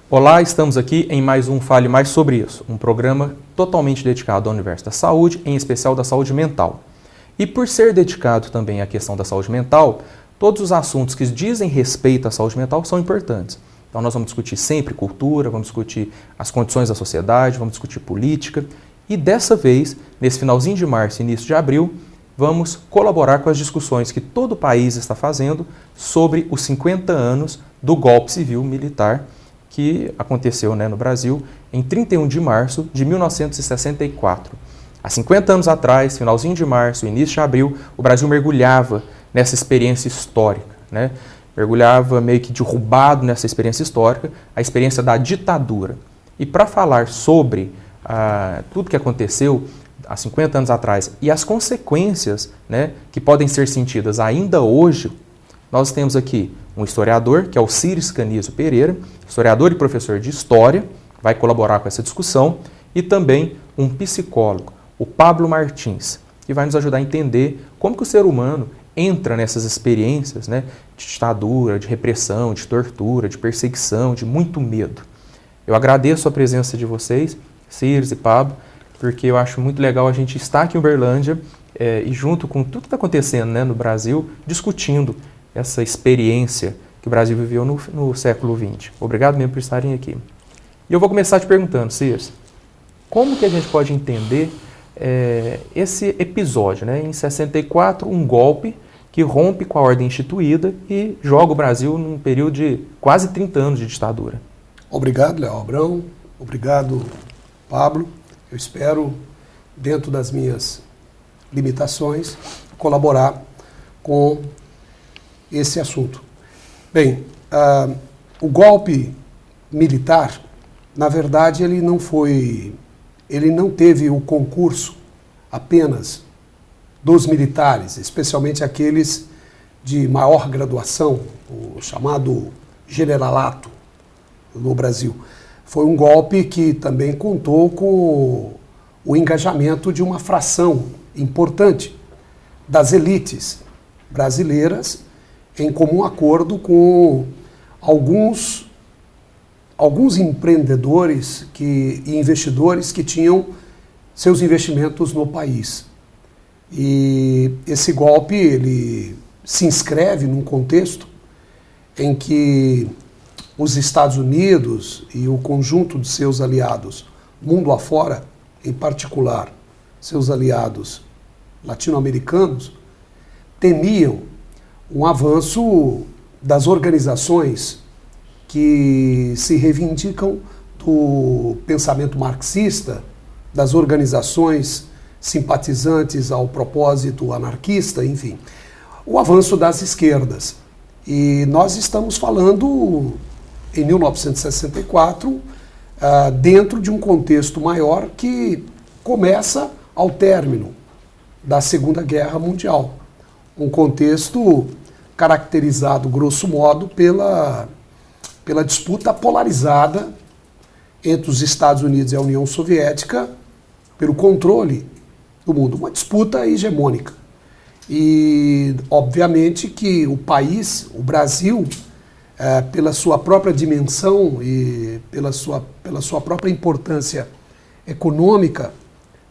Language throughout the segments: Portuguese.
Olá, estamos aqui em mais um Fale Mais Sobre Isso, um programa totalmente dedicado ao universo da saúde, em especial da saúde mental. E por ser dedicado também à questão da saúde mental, todos os assuntos que dizem respeito à saúde mental são importantes. Então nós vamos discutir sempre cultura, vamos discutir as condições da sociedade, vamos discutir política e dessa vez, nesse finalzinho de março e início de abril, vamos colaborar com as discussões que todo o país está fazendo sobre os 50 anos do golpe civil militar que aconteceu no Brasil em 31 de março de 1964. Há 50 anos atrás, finalzinho de março, início de abril, o Brasil mergulhava nessa experiência histórica, mergulhava meio que derrubado nessa experiência histórica, a experiência da ditadura. E para falar sobre tudo que aconteceu há 50 anos atrás e as consequências que podem ser sentidas ainda hoje, nós temos aqui um historiador, que é o Cires Canizo Pereira, historiador e professor de História, vai colaborar com essa discussão, e também um psicólogo, o Pablo Martins, que vai nos ajudar a entender como que o ser humano entra nessas experiências de ditadura, de repressão, de tortura, de perseguição, de muito medo. Eu agradeço a presença de vocês, Cires e Pablo, porque eu acho muito legal a gente estar aqui em Uberlândia e junto com tudo que está acontecendo no Brasil, discutindo essa experiência que o Brasil viveu no século XX. Obrigado mesmo por estarem aqui. E eu vou começar te perguntando, Cires, como que a gente pode entender esse episódio, em 64, um golpe que rompe com a ordem instituída e joga o Brasil num período de quase 30 anos de ditadura? Obrigado, Léo Abrão. Obrigado, Pablo. Eu espero, dentro das minhas limitações, colaborar com esse assunto. Bem, o golpe militar, na verdade, ele não teve o concurso apenas dos militares, especialmente aqueles de maior graduação, o chamado generalato no Brasil. Foi um golpe que também contou com o engajamento de uma fração importante das elites brasileiras, em comum acordo com alguns empreendedores e investidores que tinham seus investimentos no país. E esse golpe ele se inscreve num contexto em que os Estados Unidos e o conjunto de seus aliados, mundo afora, em particular seus aliados latino-americanos, temiam um avanço das organizações que se reivindicam do pensamento marxista, das organizações simpatizantes ao propósito anarquista, enfim, o avanço das esquerdas. E nós estamos falando, em 1964, dentro de um contexto maior que começa ao término da Segunda Guerra Mundial. Um contexto caracterizado, grosso modo, pela disputa polarizada entre os Estados Unidos e a União Soviética pelo controle do mundo. Uma disputa hegemônica. E, obviamente, que o país, o Brasil, pela sua própria dimensão e pela sua própria importância econômica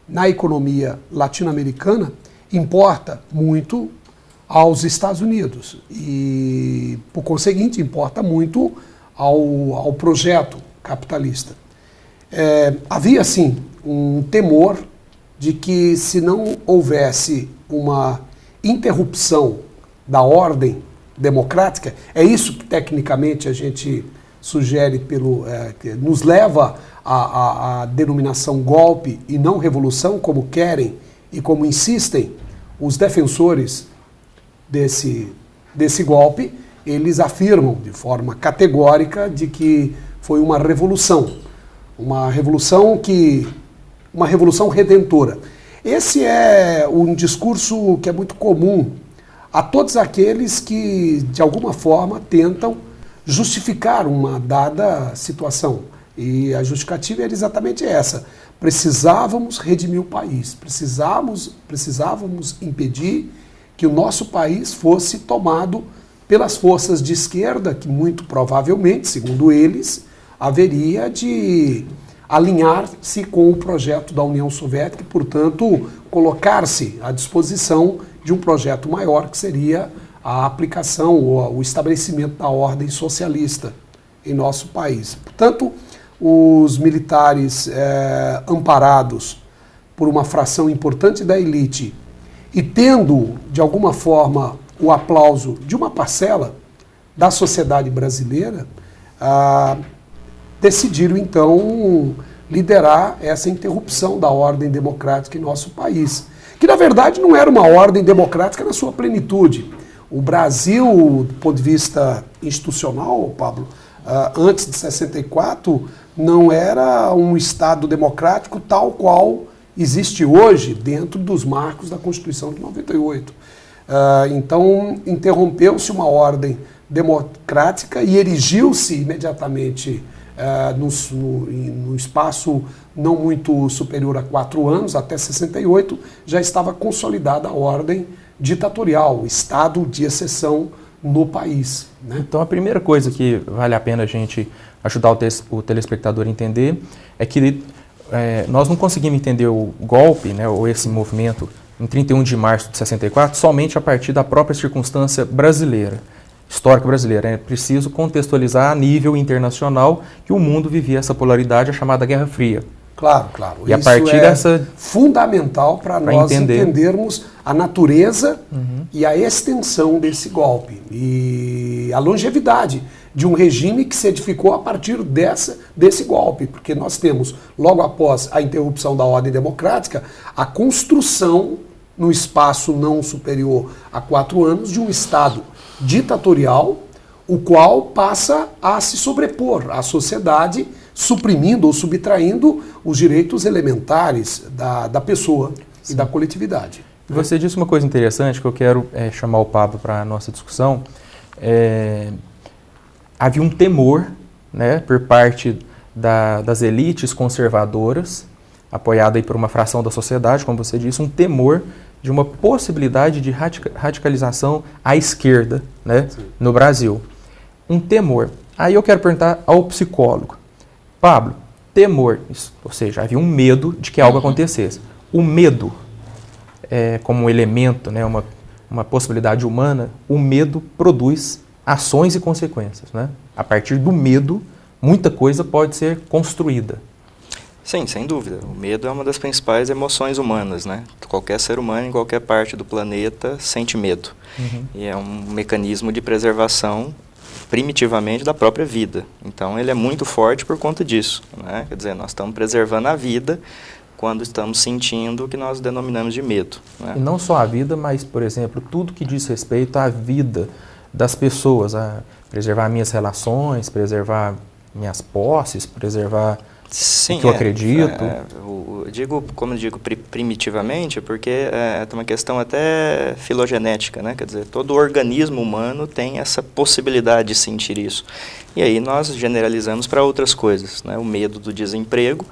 na economia latino-americana, importa muito aos Estados Unidos e, por conseguinte, importa muito ao projeto capitalista. Havia, sim, um temor de que, se não houvesse uma interrupção da ordem democrática, é isso que tecnicamente a gente sugere, que nos leva à denominação golpe e não revolução, como querem e como insistem os defensores desse golpe. Eles afirmam de forma categórica de que foi uma revolução redentora. Esse é um discurso que é muito comum a todos aqueles que, de alguma forma, tentam justificar uma dada situação. E a justificativa era exatamente essa. Precisávamos redimir o país, precisávamos impedir que o nosso país fosse tomado pelas forças de esquerda, que muito provavelmente, segundo eles, haveria de alinhar-se com o projeto da União Soviética e, portanto, colocar-se à disposição de um projeto maior, que seria a aplicação ou o estabelecimento da ordem socialista em nosso país. Portanto, os militares amparados por uma fração importante da elite e tendo, de alguma forma, o aplauso de uma parcela da sociedade brasileira, decidiram, então, liderar essa interrupção da ordem democrática em nosso país, que, na verdade, não era uma ordem democrática na sua plenitude. O Brasil, do ponto de vista institucional, Pablo, antes de 64, não era um Estado democrático tal qual existe hoje, dentro dos marcos da Constituição de 98. Então, interrompeu-se uma ordem democrática e erigiu-se imediatamente no espaço não muito superior a 4 anos, até 68, já estava consolidada a ordem ditatorial, o estado de exceção no país. Né? Então, a primeira coisa que vale a pena a gente ajudar o telespectador a entender é que nós não conseguimos entender o golpe, né, ou esse movimento, em 31 de março de 64, somente a partir da própria circunstância brasileira, histórica brasileira. É preciso contextualizar a nível internacional que o mundo vivia essa polaridade, a chamada Guerra Fria. Claro, claro. E a partir dessa fundamental para nós entendermos a natureza e a extensão desse golpe e a longevidade de um regime que se edificou a partir desse golpe, porque nós temos, logo após a interrupção da ordem democrática, a construção no espaço não superior a 4 anos de um Estado ditatorial, o qual passa a se sobrepor à sociedade, suprimindo ou subtraindo os direitos elementares da pessoa e da coletividade. Você disse uma coisa interessante que eu quero chamar o Pablo para a nossa discussão. Havia um temor, né, por parte das elites conservadoras, apoiada aí por uma fração da sociedade, como você disse, um temor de uma possibilidade de radicalização à esquerda, né, no Brasil. Um temor. Aí eu quero perguntar ao psicólogo. Pablo, temor, ou seja, havia um medo de que algo acontecesse. O medo, como um elemento, né, uma possibilidade humana, o medo produz ações e consequências. Né? A partir do medo, muita coisa pode ser construída. Sim, sem dúvida. O medo é uma das principais emoções humanas, né? Qualquer ser humano em qualquer parte do planeta sente medo. E é um mecanismo de preservação primitivamente da própria vida. Então ele é muito forte por conta disso, né? Quer dizer, nós estamos preservando a vida quando estamos sentindo o que nós denominamos de medo. Né? E não só a vida, mas, por exemplo, tudo que diz respeito à vida das pessoas, a preservar minhas relações, preservar minhas posses, preservar o que eu acredito. Como eu digo primitivamente, porque é uma questão até filogenética, né? Quer dizer, todo organismo humano tem essa possibilidade de sentir isso. E aí nós generalizamos para outras coisas, né? O medo do desemprego.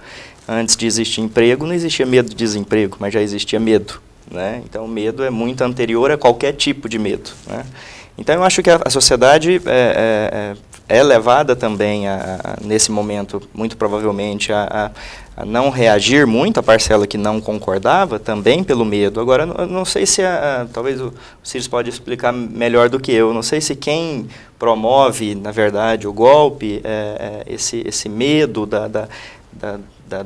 Antes de existir emprego, não existia medo de desemprego, mas já existia medo, né? Então o medo é muito anterior a qualquer tipo de medo, né? Então eu acho que a sociedade é levada também, nesse momento, muito provavelmente, a não reagir muito, a parcela que não concordava, também pelo medo. Agora, eu não sei se, talvez o Círios pode explicar melhor do que eu, não sei se quem promove, na verdade, o golpe, esse medo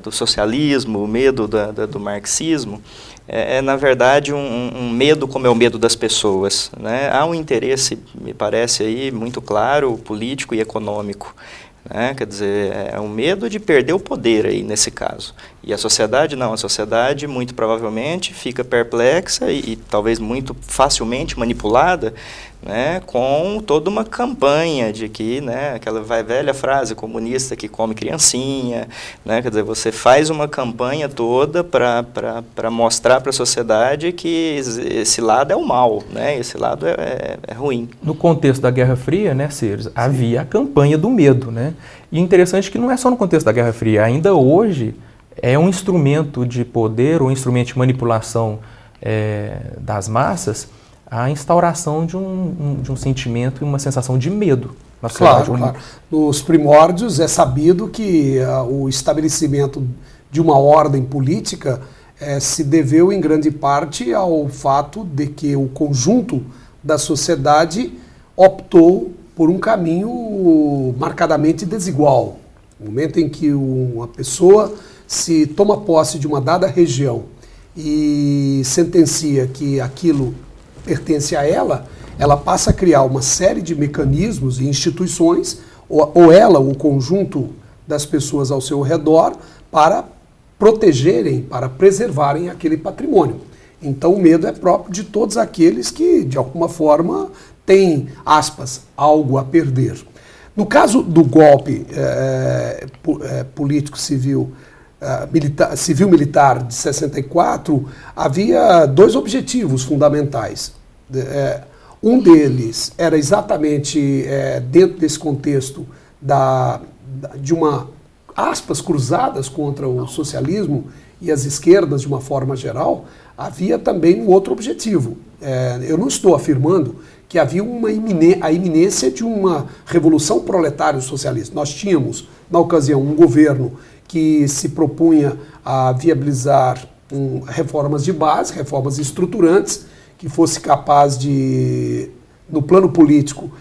do socialismo, o medo do marxismo, na verdade, um medo como é o medo das pessoas, né? Há um interesse, me parece, aí muito claro, político e econômico, né? Quer dizer, é um medo de perder o poder aí, nesse caso. E a sociedade não, a sociedade muito provavelmente fica perplexa e talvez muito facilmente manipulada, né, com toda uma campanha de que, né, aquela velha frase comunista que come criancinha, né, quer dizer, você faz uma campanha toda para mostrar para a sociedade que esse lado é o mal, né, esse lado é ruim. No contexto da Guerra Fria, né, Círios, havia a campanha do medo, né, e interessante que não é só no contexto da Guerra Fria, ainda hoje é um instrumento de poder, um instrumento de manipulação das massas, a instauração de um sentimento e uma sensação de medo. na sociedade. Claro. Nos primórdios é sabido que o estabelecimento de uma ordem política se deveu em grande parte ao fato de que o conjunto da sociedade optou por um caminho marcadamente desigual. No momento em que uma pessoa se toma posse de uma dada região e sentencia que aquilo pertence a ela, ela passa a criar uma série de mecanismos e instituições, ou ela, o conjunto das pessoas ao seu redor, para protegerem, para preservarem aquele patrimônio. Então o medo é próprio de todos aqueles que, de alguma forma, têm, aspas, algo a perder. No caso do golpe político-civil, civil-militar de 64, havia dois objetivos fundamentais. Um deles era exatamente dentro desse contexto de uma, aspas, cruzadas contra o socialismo e as esquerdas de uma forma geral. Havia também um outro objetivo. Eu não estou afirmando que havia a iminência de uma revolução proletário-socialista. Nós tínhamos, na ocasião, um governo que se propunha a viabilizar reformas de base, reformas estruturantes, que fosse capaz de, no plano político,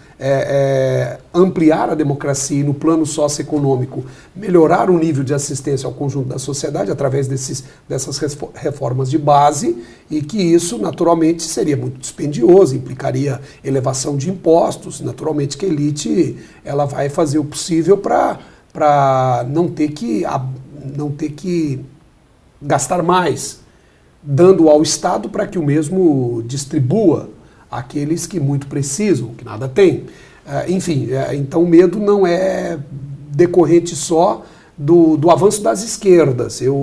ampliar a democracia e no plano socioeconômico, melhorar o nível de assistência ao conjunto da sociedade através dessas reformas de base, e que isso, naturalmente, seria muito dispendioso, implicaria elevação de impostos. Naturalmente que a elite ela vai fazer o possível para não ter que gastar mais, dando ao Estado para que o mesmo distribua aqueles que muito precisam, que nada têm. Enfim, então o medo não é decorrente só do avanço das esquerdas. Eu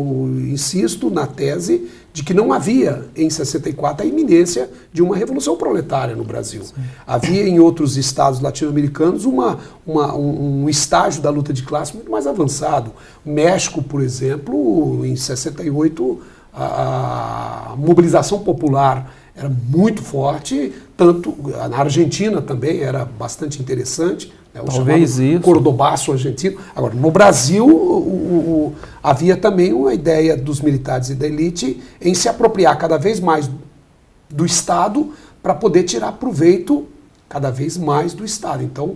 insisto na tese de que não havia, em 64, a iminência de uma revolução proletária no Brasil. Sim. Havia em outros estados latino-americanos um estágio da luta de classe muito mais avançado. México, por exemplo, em 68, a mobilização popular era muito forte, tanto na Argentina também era bastante interessante, né, o talvez isso. Cordobaço argentino. Agora, no Brasil, havia também uma ideia dos militares e da elite em se apropriar cada vez mais do Estado para poder tirar proveito cada vez mais do Estado. Então,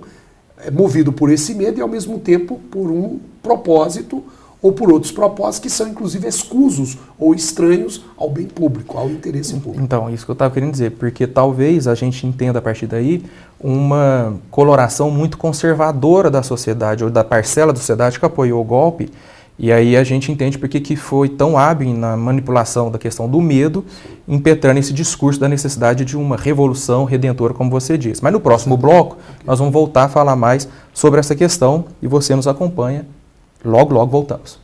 é movido por esse medo e, ao mesmo tempo, por um propósito ou por outros propósitos que são, inclusive, escusos ou estranhos ao bem público, ao interesse público. Então, isso que eu estava querendo dizer, porque talvez a gente entenda a partir daí uma coloração muito conservadora da sociedade, ou da parcela da sociedade que apoiou o golpe, e aí a gente entende por que foi tão hábil na manipulação da questão do medo, impetrando esse discurso da necessidade de uma revolução redentora, como você disse. Mas no próximo bloco, nós vamos voltar a falar mais sobre essa questão, e você nos acompanha. Logo, logo voltamos.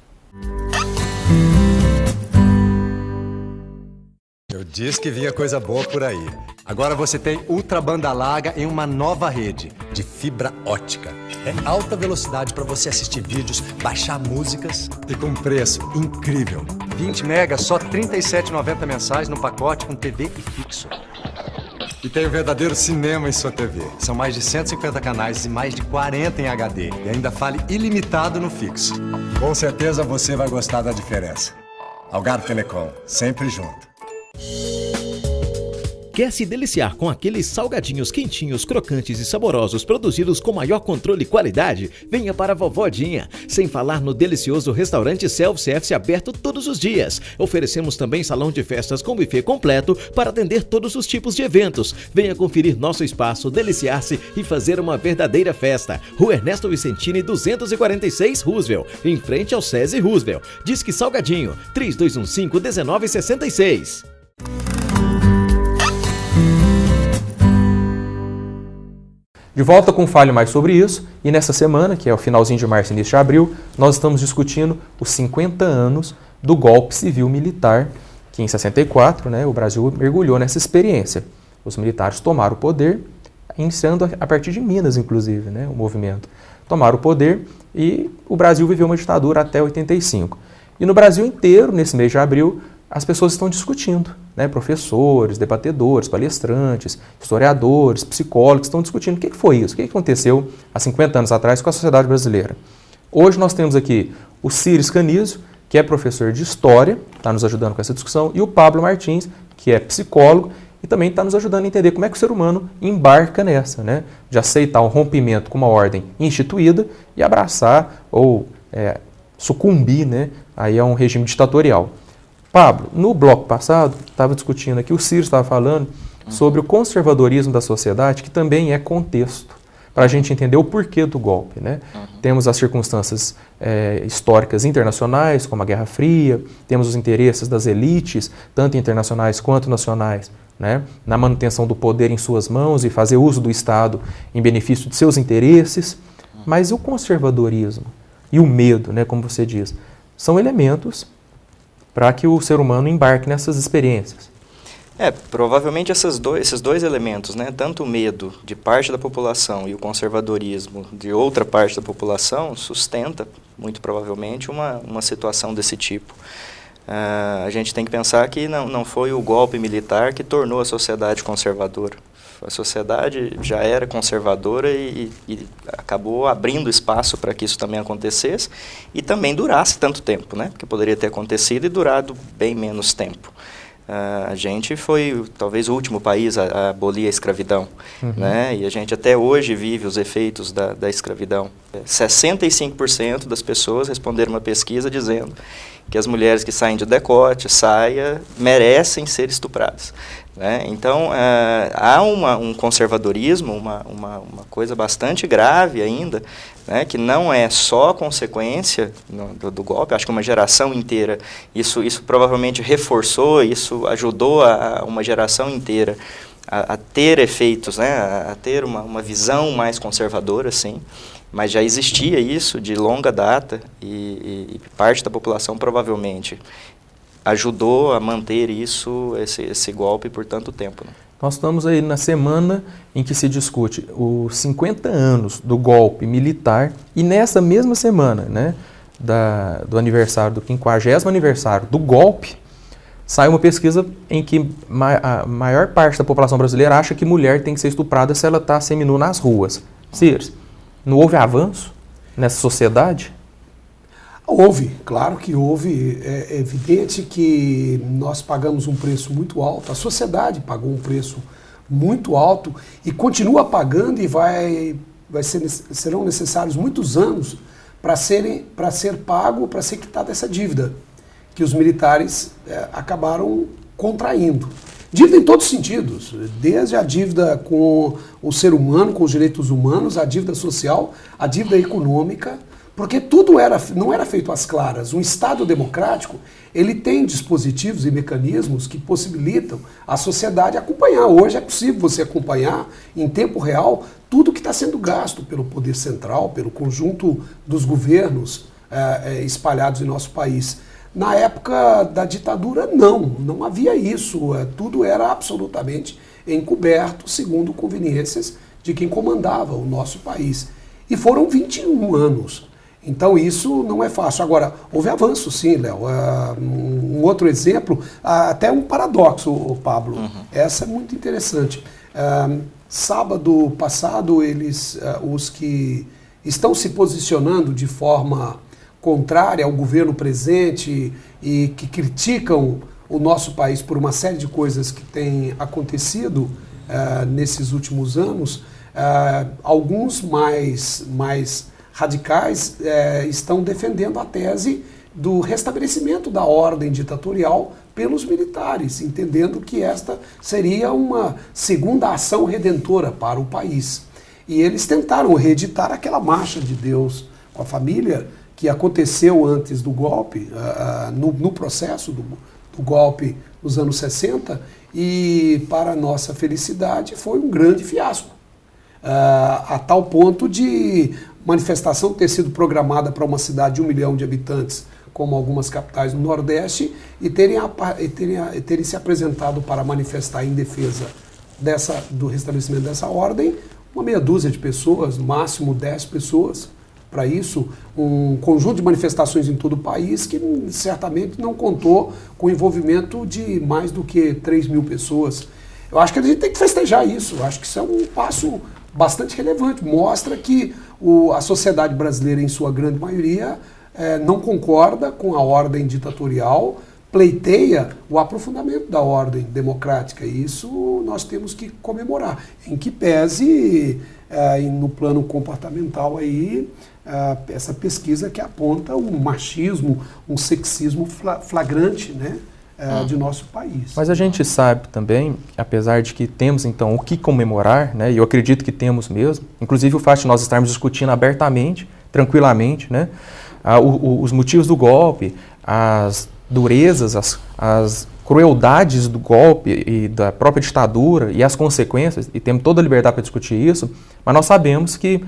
Eu disse que vinha coisa boa por aí. Agora você tem ultra banda larga em uma nova rede de fibra ótica. É alta velocidade para você assistir vídeos, baixar músicas e com preço incrível. 20 megas, só R$ 37,90 mensais no pacote com TV e fixo. E tem o verdadeiro cinema em sua TV. São mais de 150 canais e mais de 40 em HD. E ainda fale ilimitado no fixo. Com certeza você vai gostar da diferença. Algarve Telecom, sempre junto. Quer se deliciar com aqueles salgadinhos quentinhos, crocantes e saborosos produzidos com maior controle e qualidade? Venha para a Vovodinha. Sem falar no delicioso restaurante self-service aberto todos os dias. Oferecemos também salão de festas com buffet completo para atender todos os tipos de eventos. Venha conferir nosso espaço, deliciar-se e fazer uma verdadeira festa. Rua Ernesto Vicentini, 246, Roosevelt, em frente ao SESI Roosevelt. Disque Salgadinho, 3215-1966. De volta com Fale Mais Sobre Isso, e nessa semana, que é o finalzinho de março e início de abril, nós estamos discutindo os 50 anos do golpe civil-militar, que em 64, o Brasil mergulhou nessa experiência. Os militares tomaram o poder, iniciando a partir de Minas, inclusive, o movimento. Tomaram o poder e o Brasil viveu uma ditadura até 85. E no Brasil inteiro, nesse mês de abril, as pessoas estão discutindo né, professores, debatedores, palestrantes, historiadores, psicólogos, que estão discutindo o que foi isso, o que aconteceu há 50 anos atrás com a sociedade brasileira. Hoje nós temos aqui o Círis Canizio, que é professor de História, está nos ajudando com essa discussão, e o Pablo Martins, que é psicólogo, e também está nos ajudando a entender como é que o ser humano embarca nessa, né? De aceitar um rompimento com uma ordem instituída e abraçar ou sucumbir, né, aí a um regime ditatorial. Pablo, no bloco passado, estava discutindo aqui, o Círis estava falando sobre o conservadorismo da sociedade, que também é contexto, para a gente entender o porquê do golpe, né? Temos as circunstâncias históricas internacionais, como a Guerra Fria, temos os interesses das elites, tanto internacionais quanto nacionais, né, na manutenção do poder em suas mãos e fazer uso do Estado em benefício de seus interesses. Mas o conservadorismo e o medo, né, como você diz, são elementos para que o ser humano embarque nessas experiências. Provavelmente esses dois elementos, né, tanto o medo de parte da população e o conservadorismo de outra parte da população, sustenta, muito provavelmente, uma situação desse tipo. A gente tem que pensar que não foi o golpe militar que tornou a sociedade conservadora. A sociedade já era conservadora e acabou abrindo espaço para que isso também acontecesse e também durasse tanto tempo, né? Porque poderia ter acontecido e durado bem menos tempo. A gente foi talvez o último país a abolir a escravidão, né? E a gente até hoje vive os efeitos da escravidão. 65% das pessoas responderam uma pesquisa dizendo que as mulheres que saem de decote, saia, merecem ser estupradas, né? Então, há um conservadorismo, uma coisa bastante grave ainda, né, que não é só consequência do golpe. Acho que uma geração inteira, isso provavelmente reforçou, isso ajudou uma geração inteira a ter efeitos, né, a ter uma visão mais conservadora, sim. Mas já existia isso de longa data e parte da população provavelmente ajudou a manter esse golpe por tanto tempo, né? Nós estamos aí na semana em que se discute os 50 anos do golpe militar e nessa mesma semana, né, do aniversário, do 50º aniversário do golpe, sai uma pesquisa em que a maior parte da população brasileira acha que mulher tem que ser estuprada se ela está seminua nas ruas. Círis, não houve avanço nessa sociedade? Houve, claro que houve. É evidente que nós pagamos um preço muito alto, a sociedade pagou um preço muito alto e continua pagando e serão necessários muitos anos para ser pago, para ser quitada essa dívida que os militares acabaram contraindo. Dívida em todos os sentidos, desde a dívida com o ser humano, com os direitos humanos, a dívida social, a dívida econômica, porque tudo não era feito às claras. Um Estado democrático, ele tem dispositivos e mecanismos que possibilitam a sociedade acompanhar. Hoje é possível você acompanhar em tempo real tudo que está sendo gasto pelo poder central, pelo conjunto dos governos espalhados em nosso país. Na época da ditadura, não havia isso. Tudo era absolutamente encoberto, segundo conveniências de quem comandava o nosso país. E foram 21 anos. Então isso não é fácil. Agora, houve avanço sim, Léo. Um outro exemplo, até um paradoxo, Pablo. Essa é muito interessante. Sábado passado, os que estão se posicionando de forma contrária ao governo presente e que criticam o nosso país por uma série de coisas que têm acontecido nesses últimos anos, alguns mais radicais estão defendendo a tese do restabelecimento da ordem ditatorial pelos militares, entendendo que esta seria uma segunda ação redentora para o país. E eles tentaram reeditar aquela marcha de Deus com a família que aconteceu antes do golpe, no processo do golpe nos anos 60, e, para nossa felicidade, foi um grande fiasco. A tal ponto de manifestação ter sido programada para uma cidade de 1 milhão de habitantes, como algumas capitais no Nordeste, e terem se apresentado para manifestar em defesa do restabelecimento dessa ordem, uma meia dúzia de pessoas, no máximo 10 pessoas, para isso, um conjunto de manifestações em todo o país que certamente não contou com o envolvimento de mais do que 3 mil pessoas. Eu acho que a gente tem que festejar isso, eu acho que isso é um passo bastante relevante, mostra que a sociedade brasileira, em sua grande maioria, não concorda com a ordem ditatorial, pleiteia o aprofundamento da ordem democrática, e isso nós temos que comemorar, em que pese no plano comportamental aí, essa pesquisa que aponta um machismo, um sexismo flagrante, né, de nosso país. Mas a gente sabe também, apesar de que temos então o que comemorar, né, e eu acredito que temos mesmo, inclusive o fato de nós estarmos discutindo abertamente, tranquilamente, né, os motivos do golpe, as durezas, as crueldades do golpe e da própria ditadura e as consequências, e temos toda a liberdade para discutir isso, mas nós sabemos que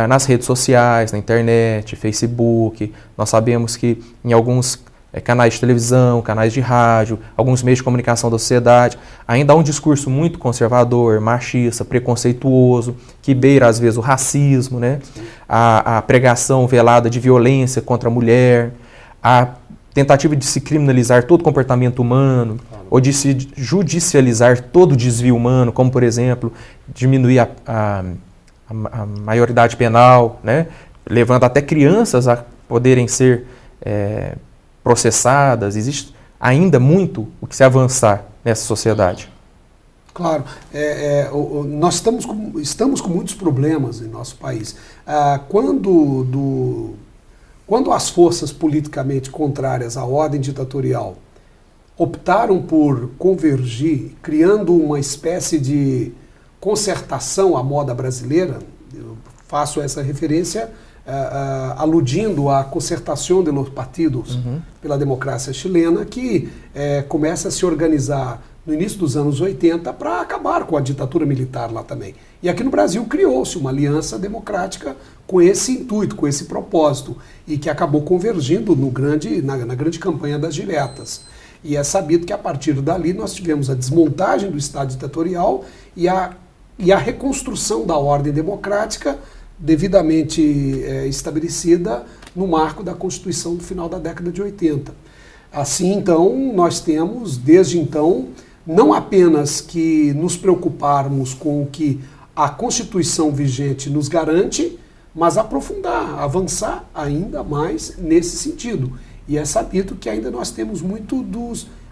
nas redes sociais, na internet, Facebook, nós sabemos que em alguns canais de televisão, canais de rádio, alguns meios de comunicação da sociedade, ainda há um discurso muito conservador, machista, preconceituoso, que beira às vezes o racismo, né? A pregação velada de violência contra a mulher, a tentativa de se criminalizar todo comportamento humano, ou de se judicializar todo desvio humano, como, por exemplo, diminuir a maioridade penal, né? Levando até crianças a poderem ser processadas. Existe ainda muito o que se avançar nessa sociedade. Claro, nós estamos com muitos problemas em nosso país. Quando as forças politicamente contrárias à ordem ditatorial optaram por convergir, criando uma espécie de concertação à moda brasileira, eu faço essa referência aludindo à concertação de los partidos pela democracia chilena, que começa a se organizar no início dos anos 80 para acabar com a ditadura militar lá também. E aqui no Brasil criou-se uma aliança democrática com esse intuito, com esse propósito, e que acabou convergindo na grande campanha das diretas. E é sabido que a partir dali nós tivemos a desmontagem do Estado ditatorial e a reconstrução da ordem democrática devidamente estabelecida no marco da Constituição do final da década de 80. Assim, então, nós temos, desde então, não apenas que nos preocuparmos com o que a Constituição vigente nos garante, mas aprofundar, avançar ainda mais nesse sentido. E é sabido que ainda nós temos muito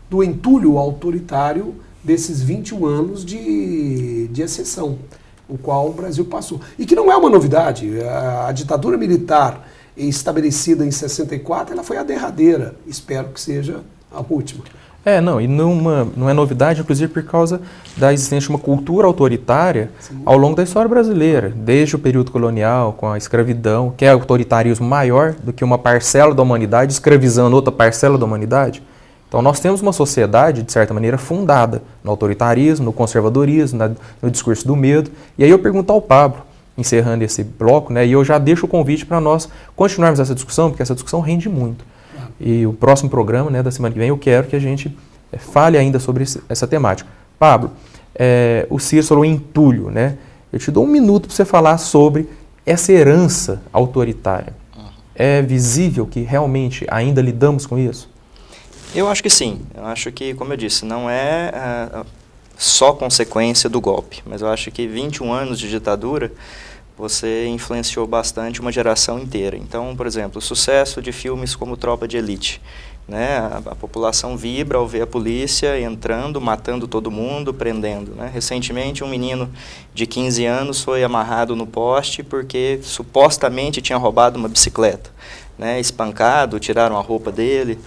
do entulho autoritário desses 21 anos de exceção, o qual o Brasil passou. E que não é uma novidade. A ditadura militar estabelecida em 64, ela foi a derradeira. Espero que seja a última. E não é novidade, inclusive por causa da existência de uma cultura autoritária ao longo da história brasileira, desde o período colonial, com a escravidão, que é autoritarismo maior do que uma parcela da humanidade escravizando outra parcela da humanidade. Então nós temos uma sociedade, de certa maneira, fundada no autoritarismo, no conservadorismo, no discurso do medo. E aí eu pergunto ao Pablo, encerrando esse bloco, né, e eu já deixo o convite para nós continuarmos essa discussão, porque essa discussão rende muito. E o próximo programa, né, da semana que vem, eu quero que a gente fale ainda sobre essa temática. Pablo, o Ciro falou em entulho, né? Eu te dou um minuto para você falar sobre essa herança autoritária. É visível que realmente ainda lidamos com isso? Eu acho que sim. Eu acho que, como eu disse, não é só consequência do golpe, mas eu acho que 21 anos de ditadura você influenciou bastante uma geração inteira. Então, por exemplo, o sucesso de filmes como Tropa de Elite, né? A população vibra ao ver a polícia entrando, matando todo mundo, prendendo, né? Recentemente, um menino de 15 anos foi amarrado no poste porque supostamente tinha roubado uma bicicleta, né? Espancado, tiraram a roupa dele.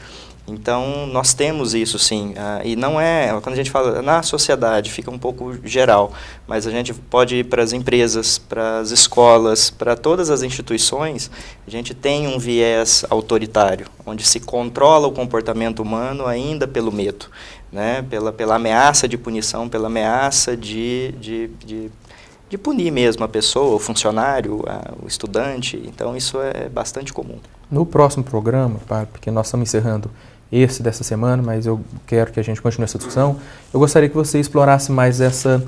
Então, nós temos isso sim, e não é, quando a gente fala na sociedade, fica um pouco geral, mas a gente pode ir para as empresas, para as escolas, para todas as instituições, a gente tem um viés autoritário, onde se controla o comportamento humano ainda pelo medo, né? Pela ameaça de punição, pela ameaça de punir mesmo a pessoa, o funcionário, o estudante. Então isso é bastante comum. No próximo programa, porque nós estamos encerrando esse dessa semana, mas eu quero que a gente continue essa discussão, eu gostaria que você explorasse mais essa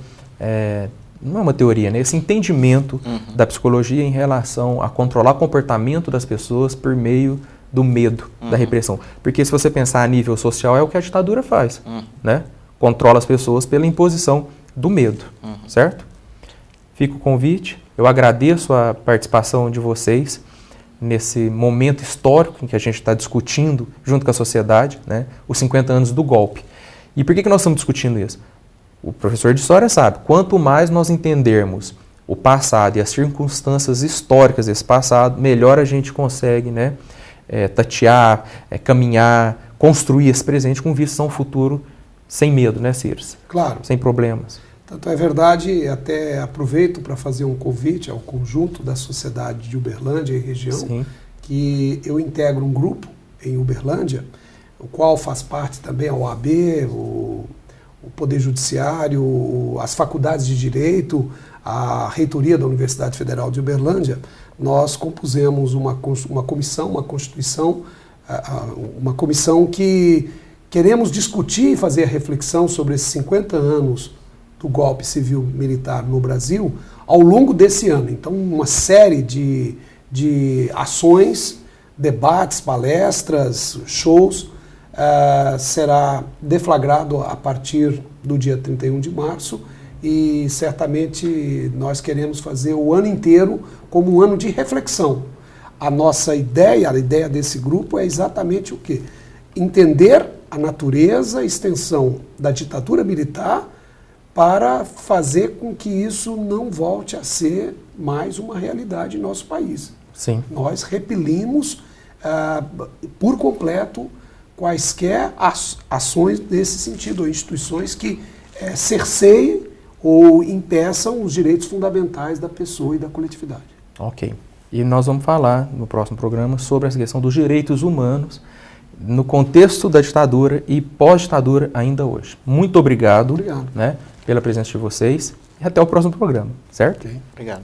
não é uma teoria, né? Esse entendimento da psicologia em relação a controlar o comportamento das pessoas por meio do medo, da repressão. Porque se você pensar a nível social, é o que a ditadura faz, né? Controla as pessoas pela imposição do medo, certo? Fica o convite, eu agradeço a participação de vocês nesse momento histórico em que a gente está discutindo, junto com a sociedade, né, os 50 anos do golpe. E por que nós estamos discutindo isso? O professor de História sabe, quanto mais nós entendermos o passado e as circunstâncias históricas desse passado, melhor a gente consegue, né, tatear, caminhar, construir esse presente com vista a um futuro sem medo, né, Cires? Claro. Sem problemas. Tanto é verdade, até aproveito para fazer um convite ao conjunto da sociedade de Uberlândia e região, Sim. que eu integro um grupo em Uberlândia, o qual faz parte também a OAB, o Poder Judiciário, as faculdades de Direito, a reitoria da Universidade Federal de Uberlândia. Nós compusemos uma comissão, uma constituição, uma comissão que queremos discutir e fazer a reflexão sobre esses 50 anos do golpe civil-militar no Brasil ao longo desse ano. Então, uma série de ações, debates, palestras, shows, será deflagrado a partir do dia 31 de março e certamente nós queremos fazer o ano inteiro como um ano de reflexão. A nossa ideia, a ideia desse grupo é exatamente o quê? Entender a natureza, a extensão da ditadura militar para fazer com que isso não volte a ser mais uma realidade em nosso país. Sim. Nós repelimos por completo quaisquer ações nesse sentido, ou instituições que cerceiem ou impeçam os direitos fundamentais da pessoa e da coletividade. Ok. E nós vamos falar no próximo programa sobre essa questão dos direitos humanos no contexto da ditadura e pós-ditadura ainda hoje. Muito obrigado, né, pela presença de vocês e até o próximo programa, certo? Okay. Obrigado.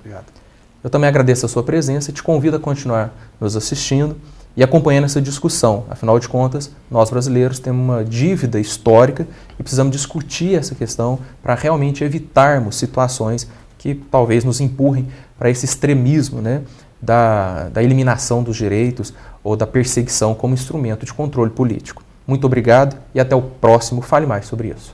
Eu também agradeço a sua presença e te convido a continuar nos assistindo e acompanhando essa discussão. Afinal de contas, nós brasileiros temos uma dívida histórica e precisamos discutir essa questão para realmente evitarmos situações que talvez nos empurrem para esse extremismo, né, da eliminação dos direitos ou da perseguição como instrumento de controle político. Muito obrigado e até o próximo Fale Mais sobre isso.